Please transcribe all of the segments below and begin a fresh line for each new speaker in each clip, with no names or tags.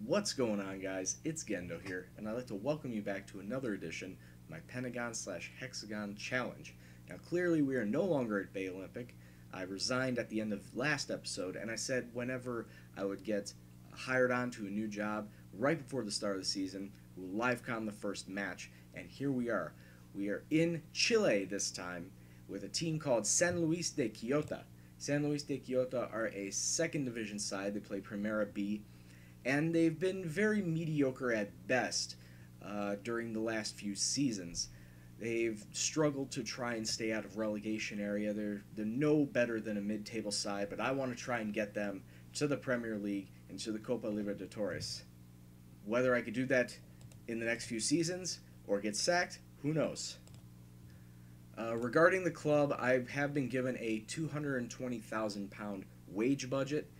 What's going on, guys? It's Gendo here, and I'd like to welcome you back to another edition of my Pentagon slash Hexagon challenge. Now, clearly, we are no longer at Bay Olympic. I resigned at the end of last episode, and I said whenever I would get hired on to a new job right before the start of the season, we'll live-com the first match, and here we are. We are in Chile this time with a team called San Luis de Quillota. San Luis de Quillota are a second division side. They play Primera B, and they've been very mediocre at best during the last few seasons. They've struggled to try and stay out of relegation area. They're no better than a mid-table side, but I want to try and get them to the Premier League and to the Copa Libertadores. Whether I could do that in the next few seasons or get sacked, who knows? Regarding the club, I have been given a £220,000 wage budget,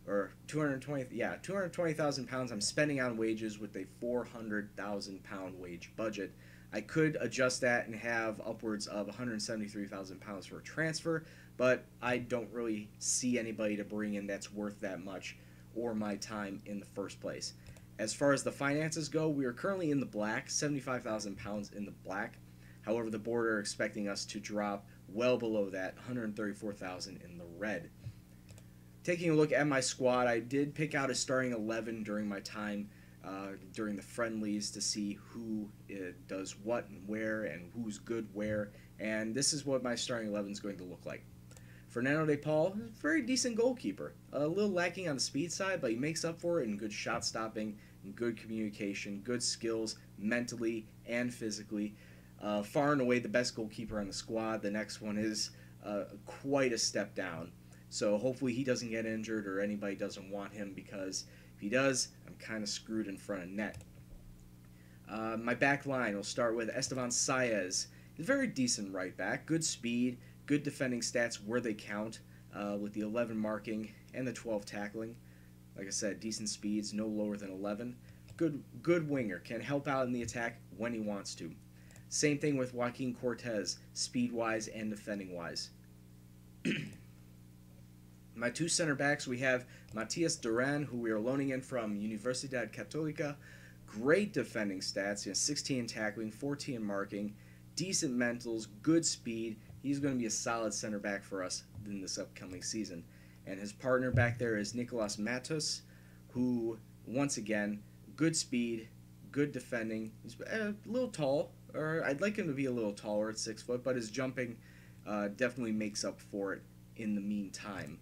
or 220,000 pounds I'm spending on wages with a £400,000 wage budget. I could adjust that and have upwards of 173,000 pounds for a transfer, but I don't really see anybody to bring in that's worth that much or my time in the first place. As far as the finances go, we are currently in the black, 75,000 pounds in the black. However, the board are expecting us to drop well below that, 134,000 in the red. Taking a look at my squad, I did pick out a starting 11 during my time during the friendlies to see who does what and where and who's good where, and this is what my starting 11 is going to look like. Fernando de Paul, very decent goalkeeper. A little lacking on the speed side, but he makes up for it in good shot stopping, and good communication, good skills mentally and physically. Far and away the best goalkeeper on the squad. The next one is quite a step down. So hopefully he doesn't get injured or anybody doesn't want him, because if he does, I'm kind of screwed in front of net. My back line will start with Esteban Saez. He's a very decent right back. Good speed, good defending stats where they count, with the 11 marking and the 12 tackling. Like I said, decent speeds, no lower than 11. Good winger, can help out in the attack when he wants to. Same thing with Joaquin Cortez, speed-wise and defending-wise. My two center backs, we have Matias Duran, who we are loaning in from Universidad Católica. Great defending stats, 16 tackling, 14 marking, decent mentals, good speed. He's going to be a solid center back for us in this upcoming season. And his partner back there is Nicolas Matos, who, once again, good speed, good defending. He's a little tall, or I'd like him to be a little taller at 6 foot, but his jumping definitely makes up for it in the meantime.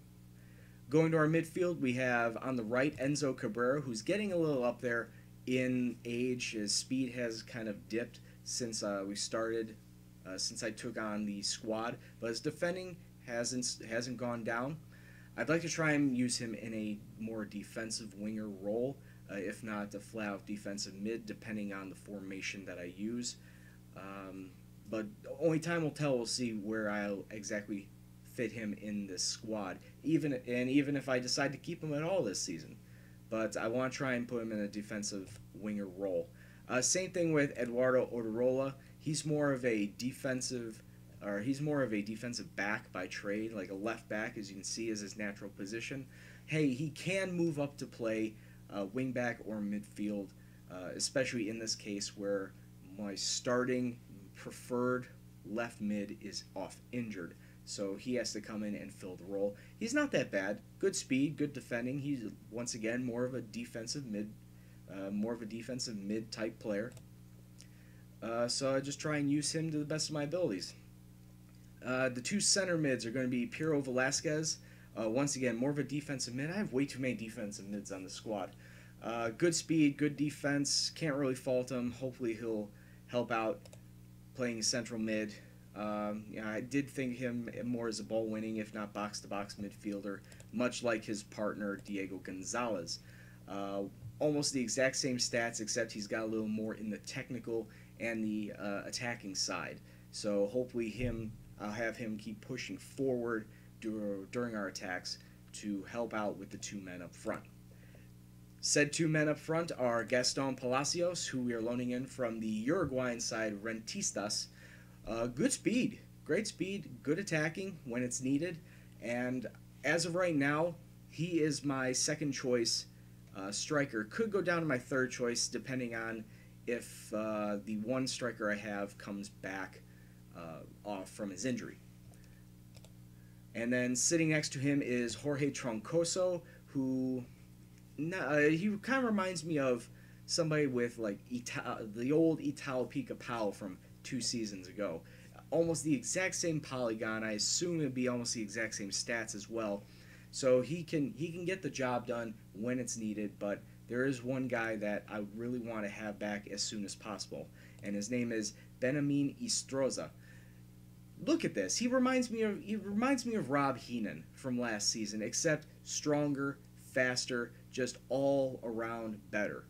Going to our midfield, we have on the right Enzo Cabrera, who's getting a little up there in age. His speed has kind of dipped since we started, since I took on the squad, but his defending hasn't gone down. I'd like to try and use him in a more defensive winger role, if not a flat-out defensive mid, depending on the formation that I use. But only time will tell. We'll see where I'll exactly fit him in this squad, even if I decide to keep him at all this season. But I want to try and put him in a defensive winger role. Same thing with Eduardo Odorola. He's more of a defensive back by trade, like a left back, as you can see, is his natural position. Hey, he can move up to play wing back or midfield, especially in this case where my starting preferred left mid is off injured. So he has to come in and fill the role. He's not that bad. Good speed, good defending. He's once again more of a defensive mid type player. So I just try and use him to the best of my abilities. The two center mids are going to be Piero Velasquez. Once again, more of a defensive mid. I have way too many defensive mids on the squad. Good speed, good defense. Can't really fault him. Hopefully he'll help out playing central mid. I did think him more as a ball-winning, if not box-to-box midfielder, much like his partner Diego Gonzalez. Almost the exact same stats, except he's got a little more in the technical and the attacking side. So hopefully I'll have him keep pushing forward during our attacks to help out with the two men up front. Said two men up front are Gaston Palacios, who we are loaning in from the Uruguayan side Rentistas. Good speed, great speed, good attacking when it's needed, and as of right now, he is my second choice striker. Could go down to my third choice depending on if the one striker I have comes back off from his injury. And then sitting next to him is Jorge Troncoso, who he kind of reminds me of somebody with like the old Ital Pica-Pau from 2 seasons ago. Almost the exact same polygon. I assume it'd be almost the exact same stats as well. So he can get the job done when it's needed, but there is one guy that I really want to have back as soon as possible, and his name is Benjamin Istroza. Look at this. He reminds me of Rob Heenan from last season, except stronger, faster, just all around better.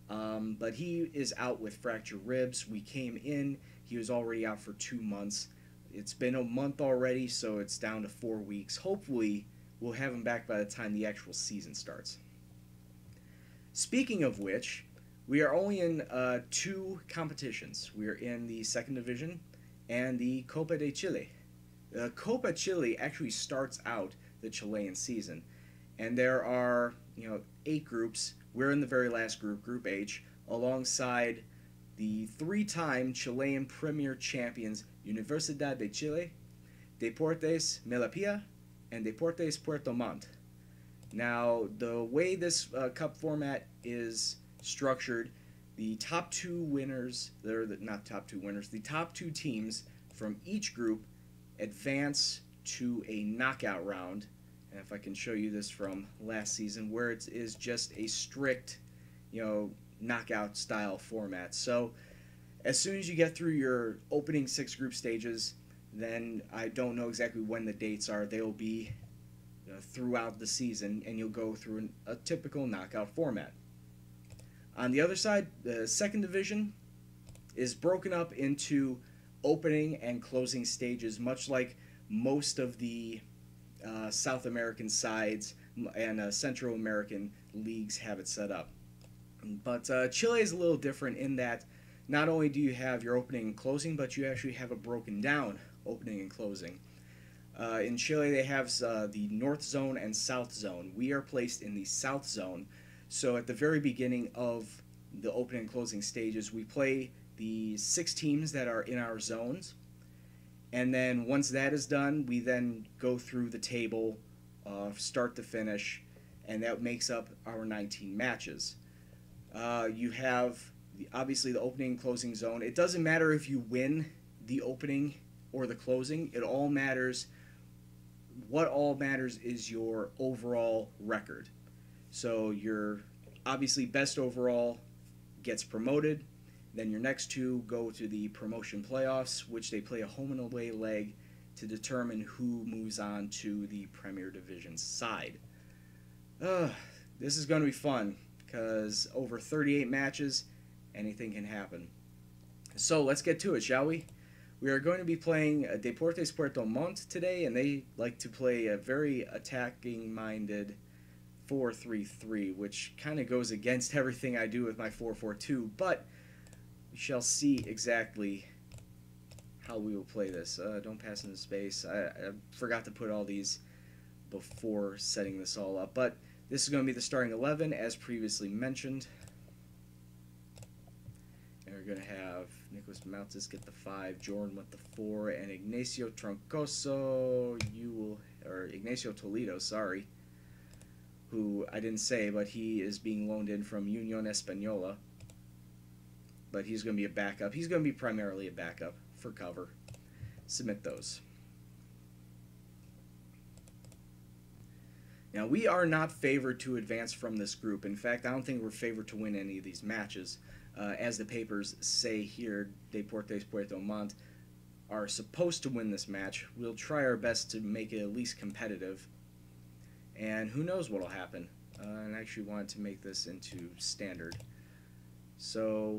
But he is out with fractured ribs. We came in, he was already out for 2 months. It's been a month already, so it's down to 4 weeks. Hopefully, we'll have him back by the time the actual season starts. Speaking of which, we are only in 2 competitions. We are in the 2nd Division and the Copa de Chile. The Copa Chile actually starts out the Chilean season, and there are 8 groups. We're in the very last group, Group H, alongside the 3-time Chilean Premier Champions Universidad de Chile, Deportes Melipilla, and Deportes Puerto Montt. Now, the way this cup format is structured, the top 2 winners, not top 2 winners, the top 2 teams from each group advance to a knockout round. And if I can show you this from last season, where it is just a strict, knockout style format. So as soon as you get through your opening 6 group stages, then I don't know exactly when the dates are. They'll be throughout the season, and you'll go through a typical knockout format. On the other side, the 2nd Division is broken up into opening and closing stages, much like most of the South American sides and Central American leagues have it set up. But Chile is a little different in that not only do you have your opening and closing, but you actually have a broken down opening and closing. In Chile, they have the North Zone and South Zone. We are placed in the South Zone. So at the very beginning of the opening and closing stages, we play the 6 teams that are in our zones. And then once that is done, we then go through the table, start to finish, and that makes up our 19 matches. You have, obviously, the opening and closing zone. It doesn't matter if you win the opening or the closing. It all matters. What all matters is your overall record. So your, obviously, best overall gets promoted. Then your next 2 go to the promotion playoffs, which they play a home and away leg to determine who moves on to the Premier Division side. This is going to be fun because over 38 matches, anything can happen. So let's get to it, shall we? We are going to be playing Deportes Puerto Montt today, and they like to play a very attacking-minded 4-3-3, which kind of goes against everything I do with my 4-4-2, but we shall see exactly how we will play this. Don't pass into space. I forgot to put all these before setting this all up, but this is going to be the starting 11 as previously mentioned. And we're going to have Nicolas Maltis get the 5, Jordan with the 4, and Ignacio Troncoso, Ignacio Toledo, sorry, who I didn't say, but he is being loaned in from Unión Española. But he's going to be a backup. He's going to be primarily a backup for cover. Submit those. Now, we are not favored to advance from this group. In fact, I don't think we're favored to win any of these matches. As the papers say here, Deportes Puerto Montt are supposed to win this match. We'll try our best to make it at least competitive. And who knows what will happen. And I actually wanted to make this into standard. So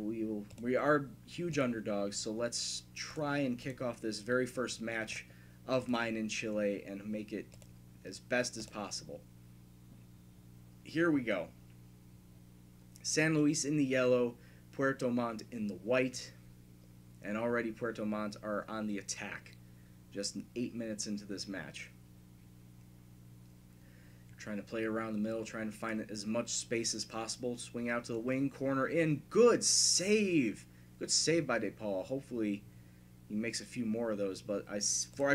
we are huge underdogs, so let's try and kick off this very first match of mine in Chile and make it as best as possible. Here we go. San Luis in the yellow, Puerto Montt in the white, and already Puerto Montt are on the attack, just 8 minutes into this match. Trying to play around the middle, trying to find as much space as possible. Swing out to the wing, corner in. Good save. Good save by DePaul. Hopefully he makes a few more of those, but I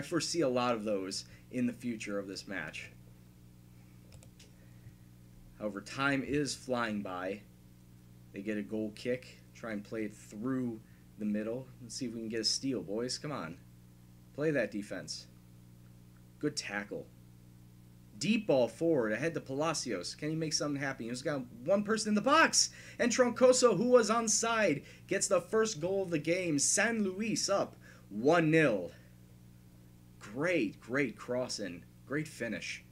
foresee a lot of those in the future of this match. However, time is flying by. They get a goal kick. Try and play it through the middle. Let's see if we can get a steal, boys. Come on. Play that defense. Good tackle. Deep ball forward, ahead to Palacios. Can he make something happen? He's got one person in the box. And Troncoso, who was onside, gets the first goal of the game. San Luis up 1-0. Great, great cross-in. Great finish.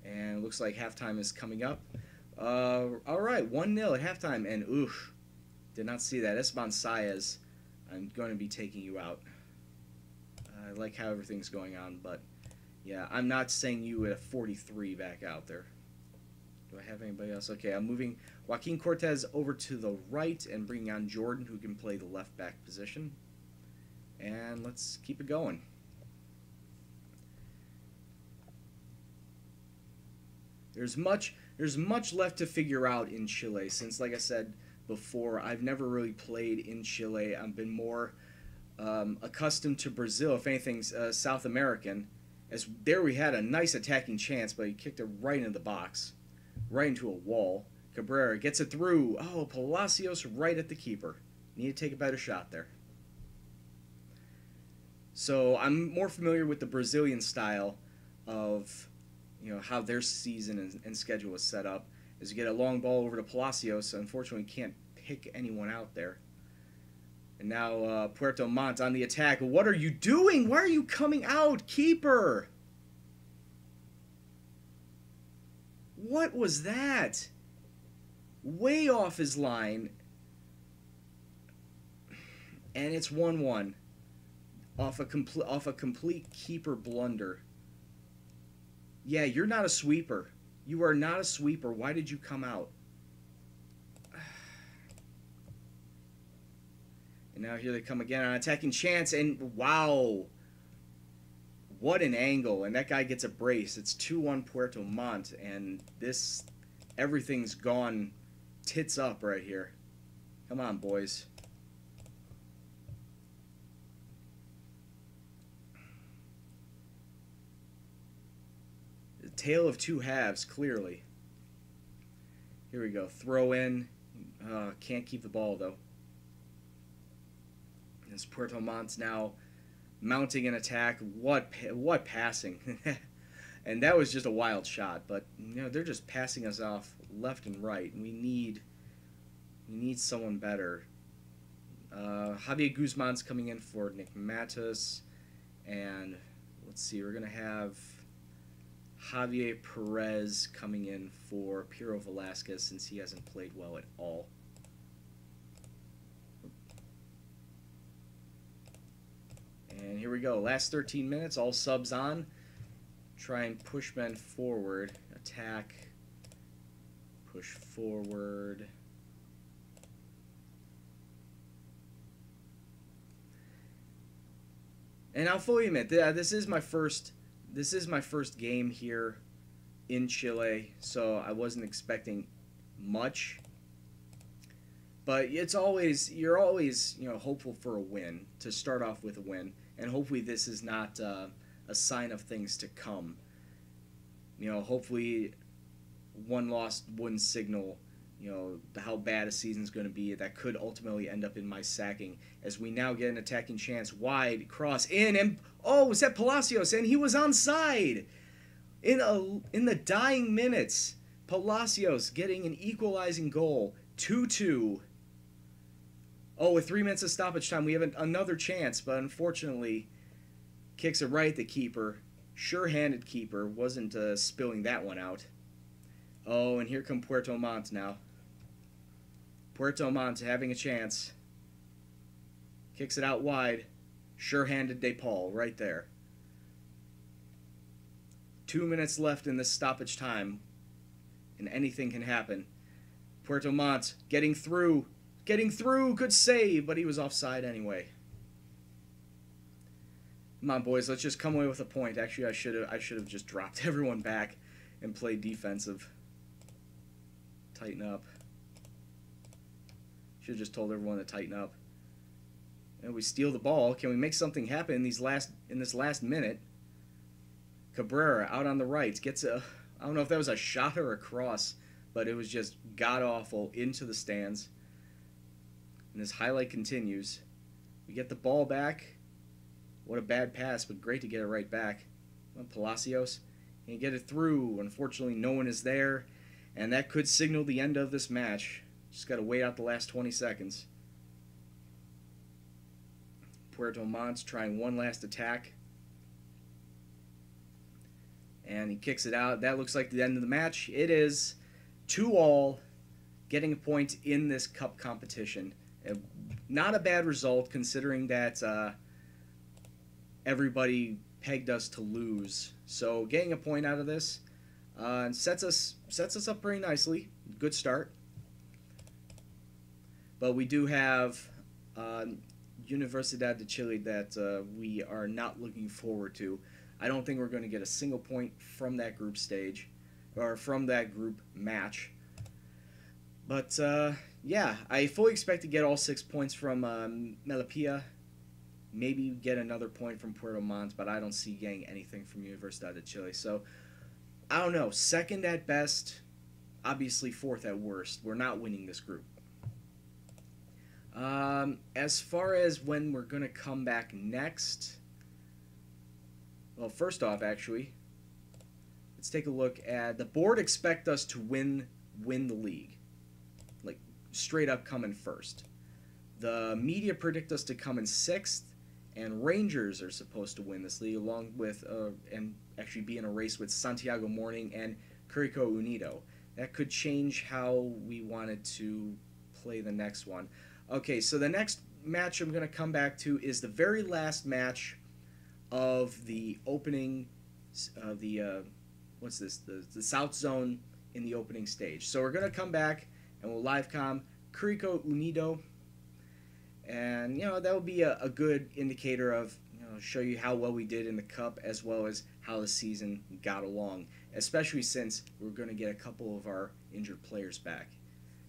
And it looks like halftime is coming up. All right, 1-0 at halftime. And oof, did not see that. Esteban Saez, I'm going to be taking you out. I like how everything's going on, but yeah, I'm not saying you at a 43 back out there. Do I have anybody else? Okay, I'm moving Joaquin Cortez over to the right and bringing on Jordan, who can play the left back position. And let's keep it going. There's much left to figure out in Chile, since, like I said before, I've never really played in Chile. I've been more accustomed to Brazil, if anything, South American. As there we had a nice attacking chance, but he kicked it right into the box, right into a wall. Cabrera gets it through. Oh, Palacios right at the keeper. Need to take a better shot there. So I'm more familiar with the Brazilian style of, you know, how their season and schedule is set up. As you get a long ball over to Palacios, unfortunately can't pick anyone out there. And now Puerto Montt on the attack. What are you doing? Why are you coming out, keeper? What was that? Way off his line. And it's 1-1 off a complete keeper blunder. Yeah, you're not a sweeper. You are not a sweeper. Why did you come out? And now here they come again on attacking chance, and wow, what an angle! And that guy gets a brace. It's 2-1 Puerto Montt, and this, everything's gone tits up right here. Come on, boys. The tale of two halves, clearly. Here we go. Throw in. Can't keep the ball though. As Puerto Montt's now mounting an attack. What passing. And that was just a wild shot, but you know, they're just passing us off left and right, and we need someone better. Javier Guzman's coming in for Nick Matus, and let's see, we're gonna have Javier Perez coming in for Piero Velasquez, since he hasn't played well at all. And here we go. Last 13 minutes, all subs on. Try and push men forward. Attack. Push forward. And I'll fully admit, this is my first game here in Chile, so I wasn't expecting much. But you're always, you know, hopeful for a win, to start off with a win. And hopefully this is not a sign of things to come. You know, hopefully one loss wouldn't signal, you know, how bad a season's going to be. That could ultimately end up in my sacking, as we now get an attacking chance. Wide, cross, in, and oh, was that Palacios? And he was onside! In the dying minutes, Palacios getting an equalizing goal. 2-2. Oh, with 3 minutes of stoppage time, we have another chance, but unfortunately, kicks it right at the keeper. Sure-handed keeper, wasn't spilling that one out. Oh, and here come Puerto Montt now. Puerto Montt having a chance. Kicks it out wide. Sure-handed DePaul right there. 2 minutes left in this stoppage time, and anything can happen. Puerto Montt getting through, good save, but he was offside anyway. Come on, boys. Let's just come away with a point. Actually, I should have just dropped everyone back and played defensive. Tighten up. Should have just told everyone to tighten up. And we steal the ball. Can we make something happen in this last minute? Cabrera out on the right gets a, I don't know if that was a shot or a cross, but it was just god-awful into the stands. And this highlight continues. We get the ball back. What a bad pass, but great to get it right back. Palacios can get it through. Unfortunately, no one is there, and that could signal the end of this match. Just got to wait out the last 20 seconds. Puerto Montt's trying one last attack. And he kicks it out. That looks like the end of the match. It is 2-2, getting a point in this cup competition. Not a bad result considering that everybody pegged us to lose. So getting a point out of this sets us up pretty nicely. Good start. But we do have Universidad de Chile that we are not looking forward to. I don't think we're going to get a single point from that group stage, or from that group match. But yeah, I fully expect to get all 6 points from Melipilla. Maybe get another point from Puerto Montt, but I don't see getting anything from Universidad de Chile. So, I don't know. Second at best, obviously fourth at worst. We're not winning this group. As far as when we're going to come back next, well, first off, actually, let's take a look at the board. Expect us to win the league, like straight up come in first. The media predict us to come in sixth, and Rangers are supposed to win this league, along with and actually be in a race with Santiago Morning and Curicó Unido. That could change how we wanted to play the next one. Okay, so the next match I'm going to come back to is the very last match of the opening, what's this? The South Zone in the opening stage. So we're going to come back and we'll live com Curicó Unido, and you know that will be a good indicator of, you know, show you how well we did in the cup as well as how the season got along, especially since we're going to get a couple of our injured players back.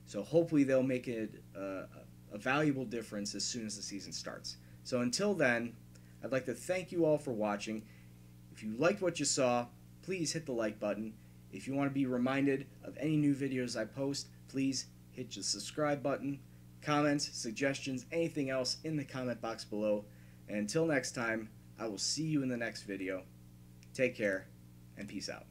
So hopefully they'll make it a valuable difference as soon as the season starts. So until then, I'd like to thank you all for watching. If you liked what you saw, please hit the like button. If you want to be reminded of any new videos I post, please hit the subscribe button. Comments, suggestions, anything else in the comment box below. And until next time, I will see you in the next video. Take care, and peace out.